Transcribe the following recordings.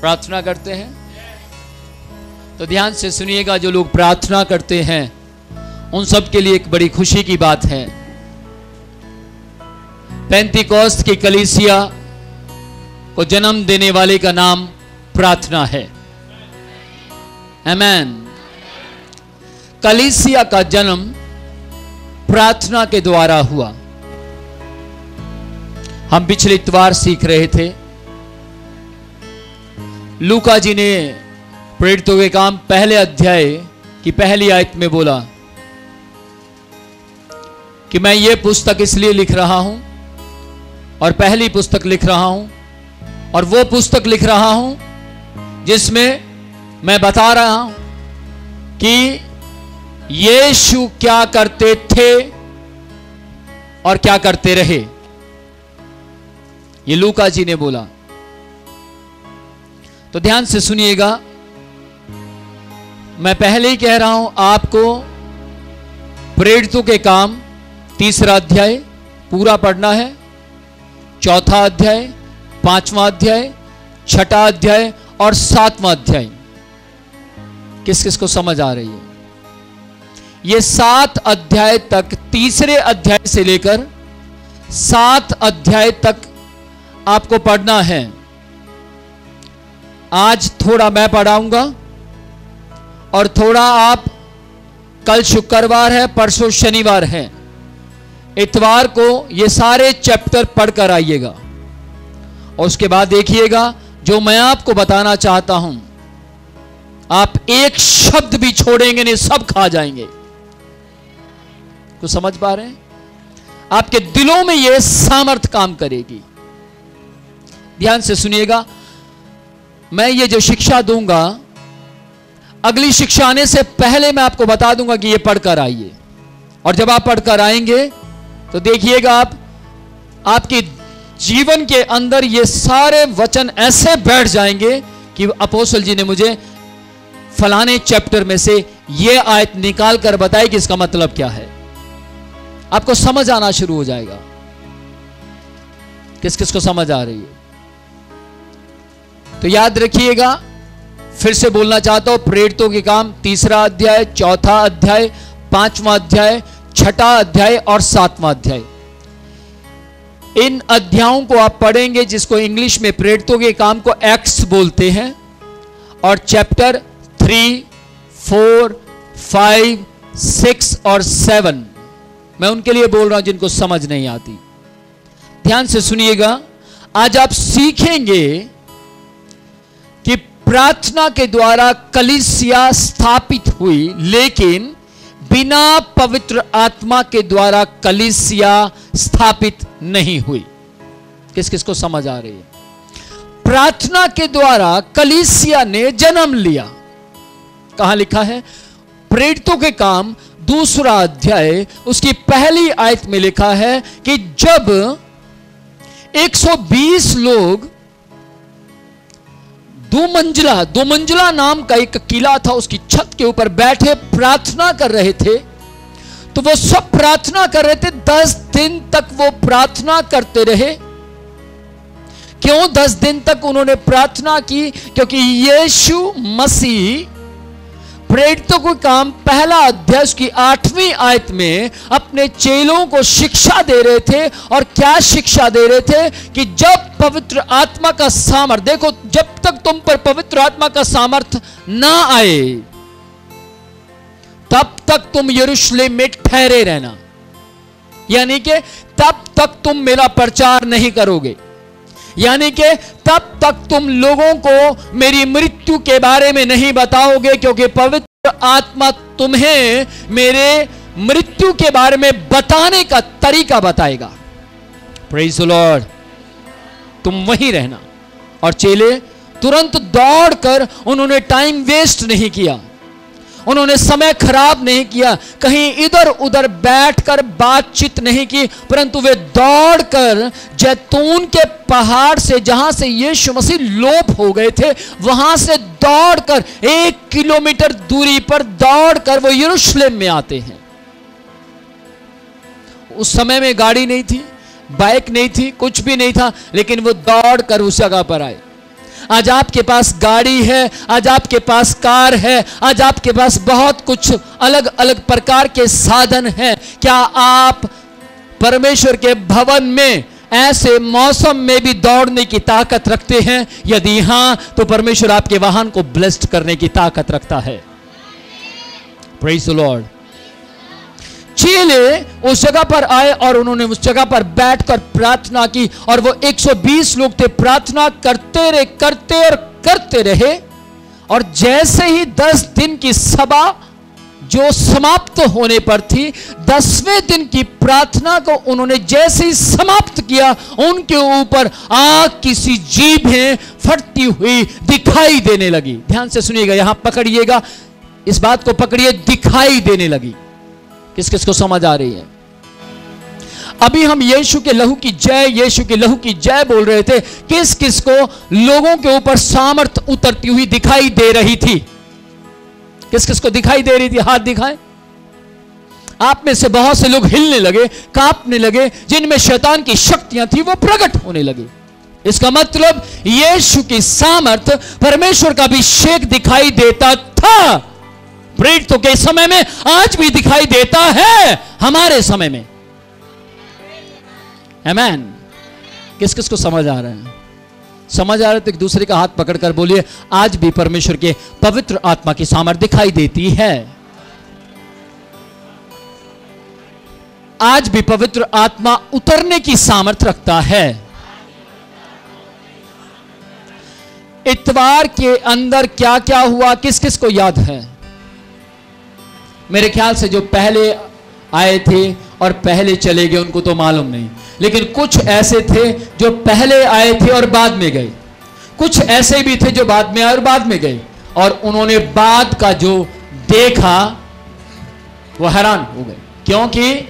प्रार्थना करते हैं? तो ध्यान से सुनिएगा, जो लोग प्रार्थना करते हैं उन सब के लिए एक बड़ी खुशी की बात है। पेंतीकोस्त की कलीसिया को जन्म देने वाले का नाम प्रार्थना है। आमेन। कलीसिया का जन्म प्रार्थना के द्वारा हुआ। हम पिछले इतवार सीख रहे थे, लूका जी ने प्रेरितों के काम पहले अध्याय की पहली आयत में बोला कि मैं ये पुस्तक इसलिए लिख रहा हूं और पहली पुस्तक लिख रहा हूं और वो पुस्तक लिख रहा हूं जिसमें मैं बता रहा हूं कि यीशु क्या करते थे और क्या करते रहे। ये लूका जी ने बोला। तो ध्यान से सुनिएगा, मैं पहले ही कह रहा हूं आपको प्रेरितों के काम 3रा अध्याय पूरा पढ़ना है, 4था अध्याय, 5वां अध्याय, 6ठा अध्याय और 7वां अध्याय। किस किस को समझ आ रही है? ये 7 अध्याय तक, 3रे अध्याय से लेकर 7 अध्याय तक आपको पढ़ना है। आज थोड़ा मैं पढ़ाऊंगा और थोड़ा आप, कल शुक्रवार है, परसों शनिवार है, इतवार को ये सारे चैप्टर पढ़कर आइएगा और उसके बाद देखिएगा जो मैं आपको बताना चाहता हूं, आप एक शब्द भी छोड़ेंगे नहीं, सब खा जाएंगे। कुछ समझ पा रहे हैं? आपके दिलों में यह सामर्थ काम करेगी। ध्यान से सुनिएगा, मैं ये जो शिक्षा दूंगा, अगली शिक्षा आने से पहले मैं आपको बता दूंगा कि ये पढ़कर आइए, और जब आप पढ़कर आएंगे तो देखिएगा आपके जीवन के अंदर ये सारे वचन ऐसे बैठ जाएंगे कि अपोस्तल जी ने मुझे फलाने चैप्टर में से ये आयत निकाल कर बताई कि इसका मतलब क्या है। आपको समझ आना शुरू हो जाएगा। किस किस को समझ आ रही है? तो याद रखिएगा, फिर से बोलना चाहता हूं, प्रेरितों के काम 3रा अध्याय, 4था अध्याय, 5वां अध्याय, 6ठा अध्याय और 7वां अध्याय। इन अध्यायों को आप पढ़ेंगे, जिसको इंग्लिश में प्रेरितों के काम को एक्ट्स बोलते हैं, और चैप्टर 3, 4, 5, 6 और 7 मैं उनके लिए बोल रहा हूं जिनको समझ नहीं आती। ध्यान से सुनिएगा, आज आप सीखेंगे कि प्रार्थना के द्वारा कलीसिया स्थापित हुई, लेकिन बिना पवित्र आत्मा के द्वारा कलीसिया स्थापित नहीं हुई। किस किस को समझ आ रही है? प्रार्थना के द्वारा कलीसिया ने जन्म लिया। कहां लिखा है? प्रेरितों के काम 2रा अध्याय उसकी पहली आयत में लिखा है कि जब 120 लोग दो मंजिला नाम का एक किला था, उसकी छत के ऊपर बैठे प्रार्थना कर रहे थे, तो वो सब प्रार्थना कर रहे थे। 10 दिन तक वो प्रार्थना करते रहे। क्यों 10 दिन तक उन्होंने प्रार्थना की? क्योंकि यीशु मसीह प्रेरितों को काम पहला अध्याय उसकी 8वीं आयत में अपने चेलों को शिक्षा दे रहे थे। और क्या शिक्षा दे रहे थे? कि जब पवित्र आत्मा का सामर्थ, देखो, जब तक तुम पर पवित्र आत्मा का सामर्थ ना आए तब तक तुम यरूशलेम में ठहरे रहना, यानी कि तब तक तुम मेरा प्रचार नहीं करोगे, यानी कि तब तक तुम लोगों को मेरी मृत्यु के बारे में नहीं बताओगे, क्योंकि पवित्र आत्मा तुम्हें मेरे मृत्यु के बारे में बताने का तरीका बताएगा। Praise the Lord. तुम वहीं रहना। और चेले तुरंत दौड़कर, उन्होंने टाइम वेस्ट नहीं किया, उन्होंने समय खराब नहीं किया, कहीं इधर उधर बैठकर बातचीत नहीं की, परंतु वे दौड़कर जैतून के पहाड़ से, जहां से यीशु मसीह लोप हो गए थे, वहां से दौड़कर 1 किलोमीटर दूरी पर दौड़कर वो यरूशलेम में आते हैं। उस समय में गाड़ी नहीं थी, बाइक नहीं थी, कुछ भी नहीं था, लेकिन वो दौड़कर उस जगह पर आए। आज आपके पास गाड़ी है, आज आपके पास कार है, आज आपके पास बहुत कुछ अलग अलग प्रकार के साधन हैं। क्या आप परमेश्वर के भवन में ऐसे मौसम में भी दौड़ने की ताकत रखते हैं? यदि हां, तो परमेश्वर आपके वाहन को ब्लेस्ड करने की ताकत रखता है। Praise the Lord. चेले उस जगह पर आए और उन्होंने उस जगह पर बैठकर प्रार्थना की, और वो 120 लोग थे। प्रार्थना करते रहे और जैसे ही 10 दिन की सभा जो समाप्त होने पर थी, 10वें दिन की प्रार्थना को उन्होंने जैसे ही समाप्त किया, उनके ऊपर आग की सी जीभें फटती हुई दिखाई देने लगी। ध्यान से सुनिएगा, यहां पकड़िएगा, इस बात को पकड़िए, दिखाई देने लगी। किस किस को समझ आ रही है? अभी हम यीशु के लहू की जय, यीशु के लहू की जय बोल रहे थे। किस किस को लोगों के ऊपर सामर्थ उतरती हुई दिखाई दे रही थी? किस किस को दिखाई दे रही थी? हाथ दिखाएं। आप में से बहुत से लोग हिलने लगे, कांपने लगे, जिनमें शैतान की शक्तियां थी वो प्रकट होने लगी। इसका मतलब यीशु की सामर्थ, परमेश्वर का अभिषेक दिखाई देता था प्रेरितों के समय में, आज भी दिखाई देता है हमारे समय में। आमीन। किस किस को समझ आ रहा है? समझ आ रहा है तो एक दूसरे का हाथ पकड़कर बोलिए, आज भी परमेश्वर के पवित्र आत्मा की सामर्थ दिखाई देती है। आज भी पवित्र आत्मा उतरने की सामर्थ रखता है। इतवार के अंदर क्या क्या हुआ, किस किस को याद है? मेरे ख्याल से जो पहले आए थे और पहले चले गए उनको तो मालूम नहीं, लेकिन कुछ ऐसे थे जो पहले आए थे और बाद में गए, कुछ ऐसे भी थे जो बाद में आए और बाद में गए, और उन्होंने बाद का जो देखा वो हैरान हो गए, क्योंकि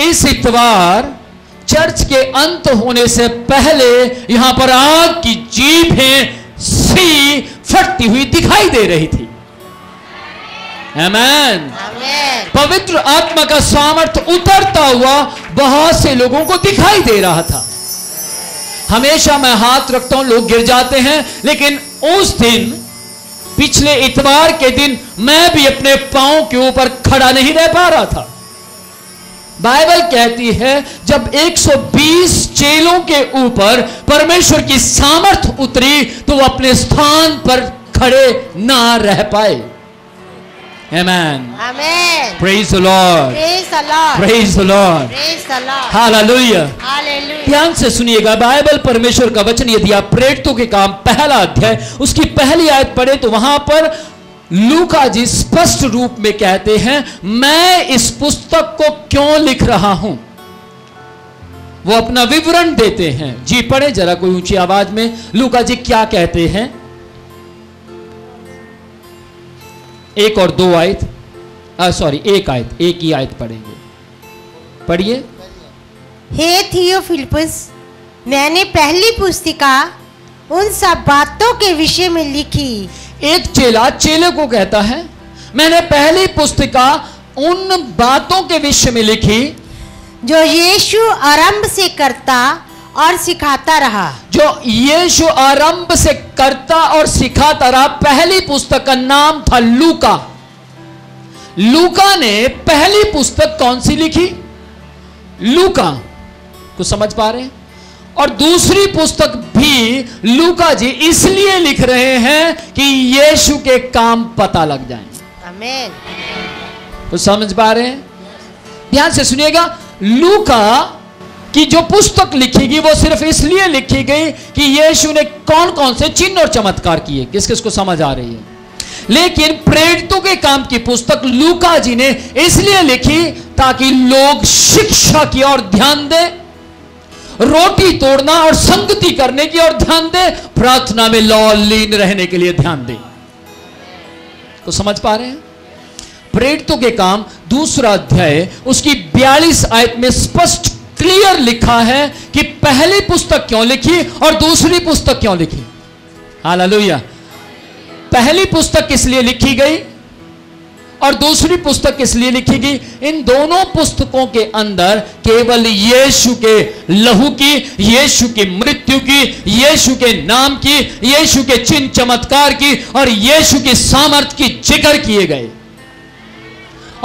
इस इतवार चर्च के अंत होने से पहले यहां पर आग की जीभें सी फटती हुई दिखाई दे रही थी। आमीन। पवित्र आत्मा का सामर्थ उतरता हुआ बहुत से लोगों को दिखाई दे रहा था। हमेशा मैं हाथ रखता हूं, लोग गिर जाते हैं, लेकिन उस दिन, पिछले इतवार के दिन, मैं भी अपने पांव के ऊपर खड़ा नहीं रह पा रहा था। बाइबल कहती है जब 120 चेलों के ऊपर परमेश्वर की सामर्थ उतरी तो वो अपने स्थान पर खड़े ना रह पाए। Amen. Amen. Praise the Lord. Praise the Lord. Praise the Lord. Praise the Lord. Hallelujah. Hallelujah. ध्यान से सुनिएगा, बाइबल परमेश्वर का वचन, यदि आप प्रेरितों के काम पहला अध्याय उसकी पहली आयत पढ़े तो वहां पर लूका जी स्पष्ट रूप में कहते हैं, मैं इस पुस्तक को क्यों लिख रहा हूं। वो अपना विवरण देते हैं। जी पढ़े जरा कोई ऊंची आवाज में, लूका जी क्या कहते हैं। एक और दो आयत, सॉरी एक आयत, एक ही आयत पढ़ेंगे। पढ़िए। हे थियोफिलपुस, मैंने पहली पुस्तिका उन सब बातों के विषय में लिखी। एक चेला चेले को कहता है, मैंने पहली पुस्तिका उन बातों के विषय में लिखी जो यीशु आरंभ से करता और सिखाता रहा। जो यीशु आरंभ से करता और सिखाता रहा। पहली पुस्तक का नाम था लूका। लूका ने पहली पुस्तक कौन सी लिखी? लूका। कुछ समझ पा रहे हैं? और दूसरी पुस्तक भी लूका जी इसलिए लिख रहे हैं कि यीशु के काम पता लग जाएं। आमीन। कुछ समझ पा रहे हैं? ध्यान से सुनिएगा, लूका कि जो पुस्तक लिखेगी वो सिर्फ इसलिए लिखी गई कि यीशु ने कौन कौन से चिन्ह और चमत्कार किए। किस किस को समझ आ रही है? लेकिन प्रेरितों के काम की पुस्तक लूका जी ने इसलिए लिखी ताकि लोग शिक्षा की ओर ध्यान दें, रोटी तोड़ना और संगति करने की ओर ध्यान दें, प्रार्थना में लीन रहने के लिए ध्यान दें। तो समझ पा रहे हैं? प्रेरितों के काम दूसरा अध्याय उसकी 42 आयत में स्पष्ट क्लियर लिखा है कि पहली पुस्तक क्यों लिखी और दूसरी पुस्तक क्यों लिखी। हालेलुया। पहली पुस्तक किस लिए लिखी गई और दूसरी पुस्तक किस लिए लिखी गई? इन दोनों पुस्तकों के अंदर केवल यीशु के लहू की, यीशु की मृत्यु क्योंकि यीशु के नाम की, यीशु के चिन्ह चमत्कार की और यीशु की सामर्थ की जिक्र किए गए।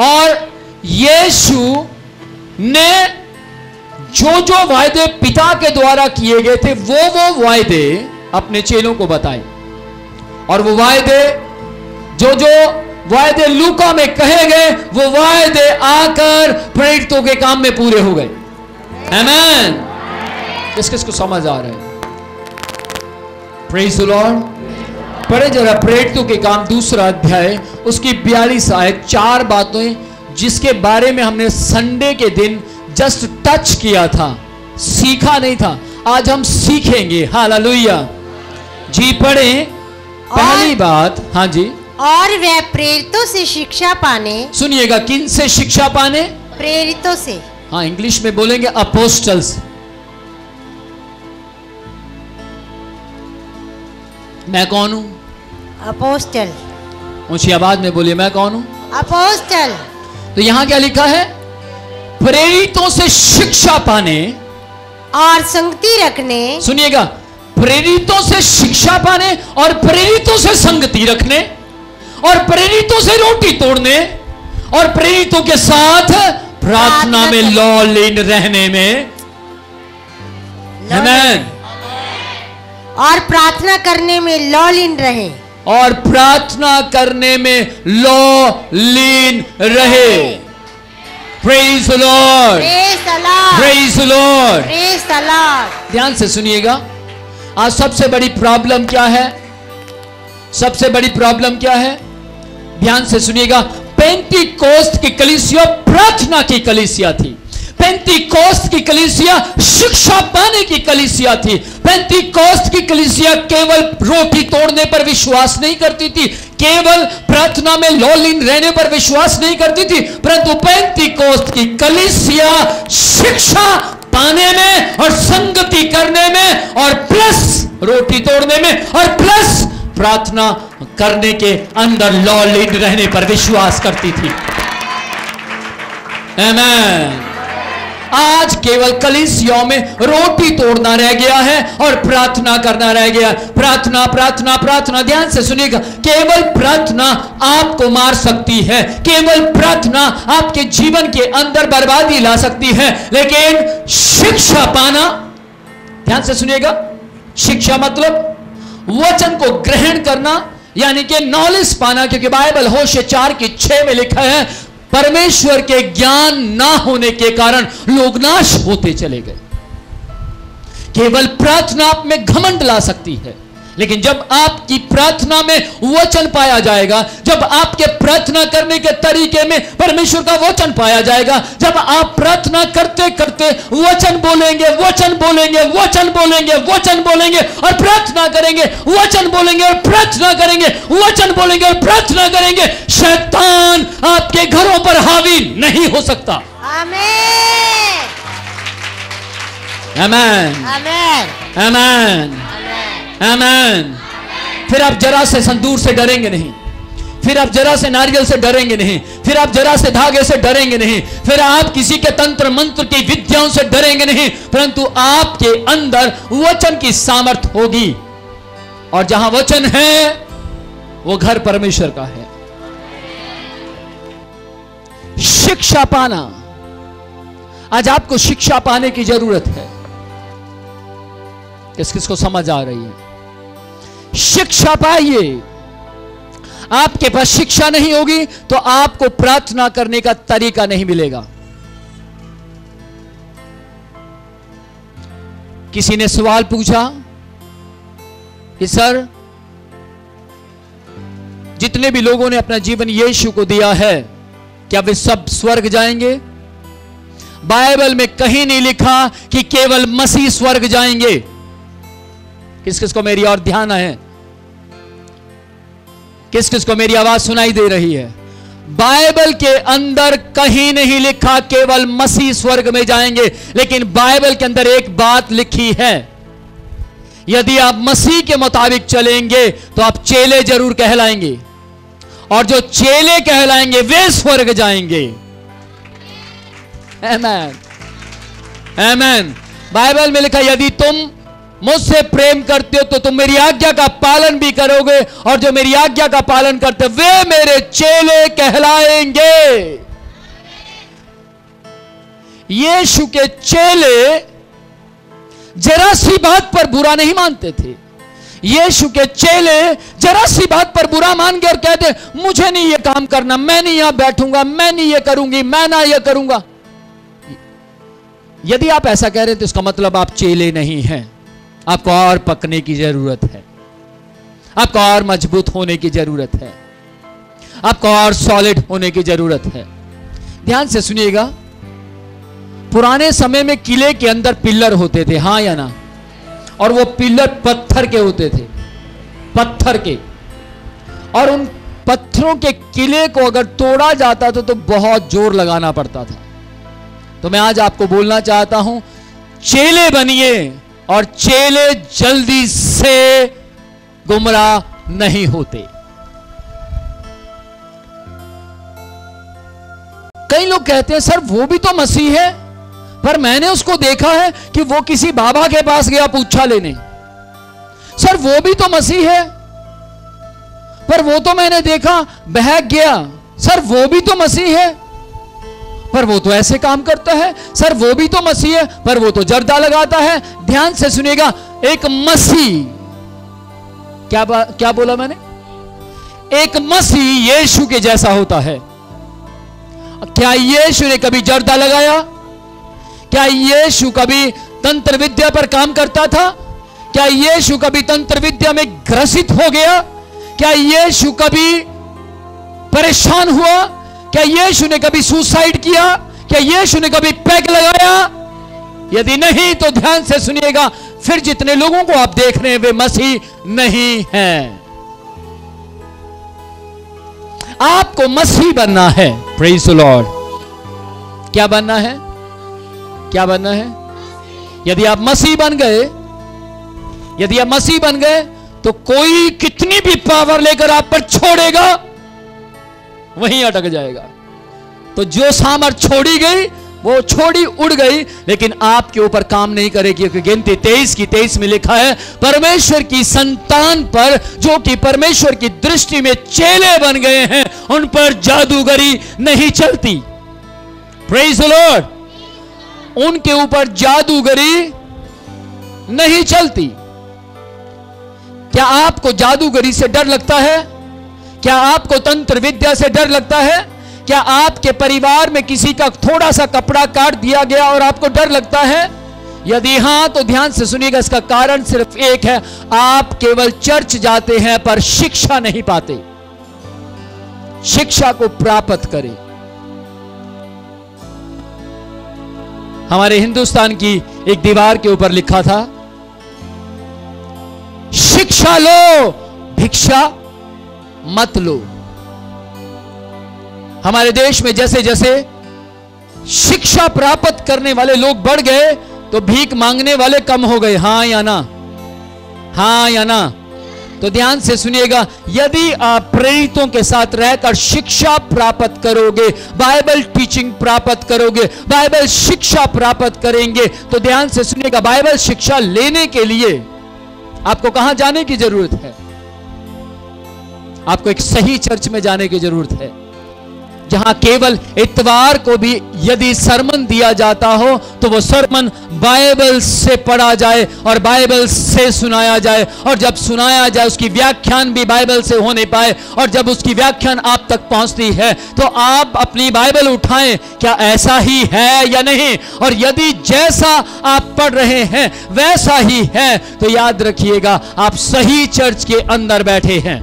और यीशु ने जो जो वायदे पिता के द्वारा किए गए थे वो वायदे अपने चेलों को बताए। और वो वायदे जो वायदे लूका में कहे गए वो वायदे आकर प्रेरितों के काम में पूरे हो गए। आमीन। किस किस को समझ आ रहा है? Praise the Lord. पढ़े जरा प्रेरितों के काम 2 अध्याय उसकी 42 आयत। 4 बातें जिसके बारे में हमने संडे के दिन जस्ट टच किया था, सीखा नहीं था, आज हम सीखेंगे। हालेलुया जी। पढ़े पहली बात। हाँ जी। और वह प्रेरितों से शिक्षा पाने। सुनिएगा, किन से शिक्षा पाने? प्रेरितों से। हाँ, इंग्लिश में बोलेंगे अपोस्टल्स। मैं कौन हूं? अपोस्टल। ऊंची आवाज में बोलिए, मैं कौन हूं? अपोस्टल। तो यहां क्या लिखा है? प्रेरितों से शिक्षा पाने और संगति रखने। सुनिएगा, प्रेरितों से शिक्षा पाने और प्रेरितों से संगति रखने और प्रेरितों से रोटी तोड़ने और प्रेरितों के साथ प्रार्थना में लॉलीन रहने में। आमीन। और प्रार्थना करने में लॉलीन रहे। और प्रार्थना करने में लॉलीन रहे। Praise the Lord. Praise the Lord. Praise the Lord. ध्यान से सुनिएगा, आज सबसे बड़ी प्रॉब्लम क्या है? सबसे बड़ी प्रॉब्लम क्या है? ध्यान से सुनिएगा। पेंतीकोस्त की कलीसिया प्रार्थना की कलीसिया थी। पेंतीकोस्त की कलीसिया शिक्षा पाने की कलीसिया थी। पेंतीकोस्त की कलीसिया केवल रोटी तोड़ने पर विश्वास नहीं करती थी, केवल प्रार्थना में लॉलीन रहने पर विश्वास नहीं करती थी, परंतु पेंतीकोस्त की कलीसिया शिक्षा पाने में और संगति करने में और प्लस रोटी तोड़ने में और प्लस प्रार्थना करने के अंदर लॉलीन रहने पर विश्वास करती थी। आमीन। आज केवल कलीसियाओं में रोटी तोड़ना रह गया है और प्रार्थना करना रह गया। प्रार्थना प्रार्थना प्रार्थना। ध्यान से सुनिएगा, केवल प्रार्थना आपको मार सकती है, केवल प्रार्थना आपके जीवन के अंदर बर्बादी ला सकती है, लेकिन शिक्षा पाना, ध्यान से सुनिएगा, शिक्षा मतलब वचन को ग्रहण करना, यानी कि नॉलेज पाना, क्योंकि बाइबल होशे 4:6 में लिखा है परमेश्वर के ज्ञान ना होने के कारण लोग नाश होते चले गए। केवल प्रार्थना आप में घमंड ला सकती है, लेकिन जब आपकी प्रार्थना में वचन पाया जाएगा, जब आपके प्रार्थना करने के तरीके में परमेश्वर का वचन पाया जाएगा, जब आप प्रार्थना करते करते वचन बोलेंगे, वचन बोलेंगे, वचन बोलेंगे, वचन बोलेंगे और प्रार्थना करेंगे, वचन बोलेंगे और प्रार्थना करेंगे, वचन बोलेंगे और प्रार्थना करेंगे, शैतान आपके घरों पर हावी नहीं हो सकता। आमीन। आमीन। आमीन। आमीन। आमीन। फिर आप जरा से संदूर से डरेंगे नहीं, फिर आप जरा से नारियल से डरेंगे नहीं, फिर आप जरा से धागे से डरेंगे नहीं, फिर आप किसी के तंत्र मंत्र की विद्याओं से डरेंगे नहीं, परंतु आपके अंदर वचन की सामर्थ होगी। और जहां वचन है वो घर परमेश्वर का है। शिक्षा पाना, आज आपको शिक्षा पाने की जरूरत है। किस किस को समझ आ रही है? शिक्षा पाइए। आपके पास शिक्षा नहीं होगी तो आपको प्रार्थना करने का तरीका नहीं मिलेगा। किसी ने सवाल पूछा कि सर, जितने भी लोगों ने अपना जीवन यीशु को दिया है, क्या वे सब स्वर्ग जाएंगे? बाइबल में कहीं नहीं लिखा कि केवल मसीह स्वर्ग जाएंगे। किस किस को मेरी और ध्यान है? किस किस को मेरी आवाज सुनाई दे रही है? बाइबल के अंदर कहीं नहीं लिखा केवल मसीह स्वर्ग में जाएंगे, लेकिन बाइबल के अंदर एक बात लिखी है, यदि आप मसीह के मुताबिक चलेंगे तो आप चेले जरूर कहलाएंगे, और जो चेले कहलाएंगे वे स्वर्ग जाएंगे। आमीन। आमीन। बाइबल में लिखा, यदि तुम मुझसे प्रेम करते हो तो तुम मेरी आज्ञा का पालन भी करोगे, और जो मेरी आज्ञा का पालन करते वे मेरे चेले कहलाएंगे। यीशु के चेले जरा सी बात पर बुरा नहीं मानते थे। यीशु के चेले जरा सी बात पर बुरा मान के और कहते मुझे नहीं ये काम करना, मैं नहीं यहां बैठूंगा, मैं नहीं ये करूंगी, मैं ना ये करूंगा। यदि आप ऐसा कह रहे हैं तो इसका मतलब आप चेले नहीं हैं। आपको और पकने की जरूरत है, आपको और मजबूत होने की जरूरत है, आपको और सॉलिड होने की जरूरत है। ध्यान से सुनिएगा, पुराने समय में किले के अंदर पिलर होते थे, हां या ना? और वो पिलर पत्थर के होते थे, पत्थर के। और उन पत्थरों के किले को अगर तोड़ा जाता था तो बहुत जोर लगाना पड़ता था। तो मैं आज आपको बोलना चाहता हूं, चेले बनिए और चेले जल्दी से गुमराह नहीं होते। कई लोग कहते हैं सर वो भी तो मसीह है, पर मैंने उसको देखा है कि वो किसी बाबा के पास गया पूछा लेने। सर वो भी तो मसीह है, पर वो तो मैंने देखा बहक गया। सर वो भी तो मसीह है, पर वो तो ऐसे काम करता है। सर वो भी तो मसीह है, पर वो तो जर्दा लगाता है। ध्यान से सुनिएगा, एक मसीह, क्या बोला मैंने? एक मसीह यीशु के जैसा होता है। क्या यीशु ने कभी जर्दा लगाया? क्या यीशु कभी तंत्र विद्या पर काम करता था? क्या यीशु कभी तंत्र विद्या में ग्रसित हो गया? क्या यीशु कभी परेशान हुआ? क्या यीशु ने कभी सुसाइड किया? क्या यीशु ने कभी पैग लगाया? यदि नहीं तो ध्यान से सुनिएगा, फिर जितने लोगों को आप देख रहे हैं वे मसीह नहीं हैं। आपको मसीह बनना है। Praise the Lord. क्या बनना है? क्या बनना है? यदि आप मसीह बन गए, यदि आप मसीह बन गए तो कोई कितनी भी पावर लेकर आप पर छोड़ेगा वहीं अटक जाएगा। तो जो सामर्थ छोड़ी गई वो छोड़ी उड़ गई, लेकिन आपके ऊपर काम नहीं करेगी। क्योंकि गिनती 23 में लिखा है, परमेश्वर की संतान पर जो कि परमेश्वर की दृष्टि में चेले बन गए हैं उन पर जादूगरी नहीं चलती। Praise the Lord. उनके ऊपर जादूगरी नहीं चलती। क्या आपको जादूगरी से डर लगता है? क्या आपको तंत्र विद्या से डर लगता है? क्या आपके परिवार में किसी का थोड़ा सा कपड़ा काट दिया गया और आपको डर लगता है? यदि हां तो ध्यान से सुनिएगा, इसका कारण सिर्फ एक है, आप केवल चर्च जाते हैं पर शिक्षा नहीं पाते। शिक्षा को प्राप्त करें। हमारे हिंदुस्तान की एक दीवार के ऊपर लिखा था, शिक्षा लो भिक्षा मत लो। हमारे देश में जैसे जैसे शिक्षा प्राप्त करने वाले लोग बढ़ गए तो भीख मांगने वाले कम हो गए। हां या ना? हां या ना? तो ध्यान से सुनिएगा, यदि आप प्रेरितों के साथ रहकर शिक्षा प्राप्त करोगे, बाइबल टीचिंग प्राप्त करोगे, बाइबल शिक्षा प्राप्त करेंगे, तो ध्यान से सुनिएगा, बाइबल शिक्षा लेने के लिए आपको कहां जाने की जरूरत है? आपको एक सही चर्च में जाने की जरूरत है, जहां केवल इतवार को भी यदि सरमन दिया जाता हो तो वो सरमन बाइबल से पढ़ा जाए और बाइबल से सुनाया जाए, और जब सुनाया जाए उसकी व्याख्यान भी बाइबल से होने पाए, और जब उसकी व्याख्यान आप तक पहुंचती है तो आप अपनी बाइबल उठाएं, क्या ऐसा ही है या नहीं? और यदि जैसा आप पढ़ रहे हैं वैसा ही है तो याद रखिएगा आप सही चर्च के अंदर बैठे हैं।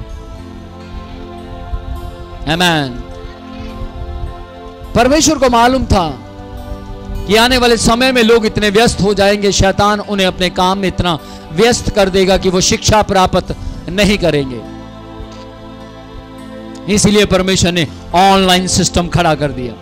आमीन। परमेश्वर को मालूम था कि आने वाले समय में लोग इतने व्यस्त हो जाएंगे, शैतान उन्हें अपने काम में इतना व्यस्त कर देगा कि वो शिक्षा प्राप्त नहीं करेंगे। इसलिए परमेश्वर ने ऑनलाइन सिस्टम खड़ा कर दिया।